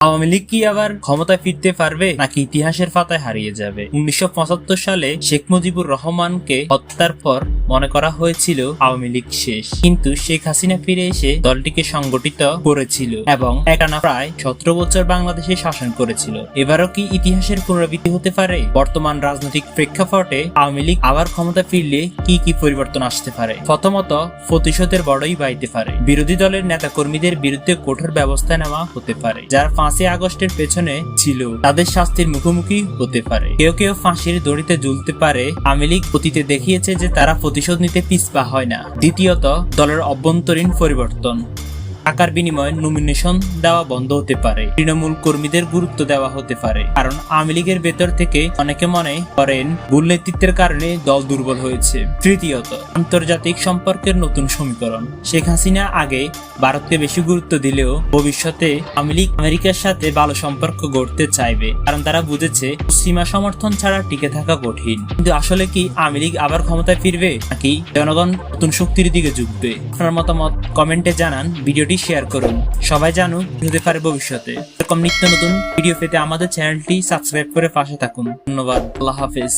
আওয়ামী লীগ কি আবার ক্ষমতায় ফিরতে পারবে নাকি ইতিহাসের পাতায় হারিয়ে যাবে? 1975 সালে শেখ মুজিবুর রহমানকে হত্যার পর মনে করা হয়েছিল আওয়ামী লীগ শেষ, কিন্তু শেখ হাসিনা ফিরে এসে দলটিকে সংগঠিত করেছিল এবং একটানা প্রায় 17 বছর বাংলাদেশে শাসন করেছিল। এবারও কি ইতিহাসের পুনরাবৃত্তি হতে পারে? বর্তমান রাজনৈতিক প্রেক্ষাপটে আওয়ামী লীগ আবার ক্ষমতা ফিরলে কি কি পরিবর্তন আসতে পারে? প্রথমত, প্রতিশোধের বড়ই বাইতে পারে। বিরোধী দলের নেতাকর্মীদের বিরুদ্ধে কঠোর ব্যবস্থা নেওয়া হতে পারে। যারা 5 আগস্টের পেছনে ছিল তাদের শাস্তির মুখোমুখি হতে পারে। কেউ কেউ ফাঁসির দড়িতে ঝুলতে পারে। আওয়ামী লীগ অতীতে দেখিয়েছে যে তারা প্রতিশোধ নিতে পিছপা হয় না। দ্বিতীয়ত, দলের অভ্যন্তরীণ পরিবর্তন। টাকার বিনিময়ে নমিনেশন দেওয়া বন্ধ হতে পারে। তৃণমূল কর্মীদের গুরুত্ব দেওয়া হতে পারে, কারণ আওয়ামী লীগের ভেতর থেকে অনেকে মনে করেন ভুল নেতৃত্বের কারণে দল দুর্বল হয়েছে। তৃতীয়ত, আন্তর্জাতিক সম্পর্কের নতুন সমীকরণ। শেখ হাসিনা আগে ভারতকে বেশি গুরুত্ব দিলেও ভবিষ্যতে আওয়ামী লীগ আমেরিকার সাথে ভালো সম্পর্ক গড়তে চাইবে, কারণ তারা বুঝেছে সীমা সমর্থন ছাড়া টিকে থাকা কঠিন। কিন্তু আসলে কি আওয়ামী লীগ আবার ক্ষমতায় ফিরবে নাকি জনগণ নতুন শক্তির দিকে ঝুঁকবে? আপনার মতামত কমেন্টে জানান, ভিডিওটি শেয়ার করুন। সবাই জানুক হতে পারে ভবিষ্যতে এরকম নিত্য নতুন ভিডিও পেতে আমাদের চ্যানেলটি সাবস্ক্রাইব করে পাশে থাকুন। ধন্যবাদ। আল্লাহ হাফেজ।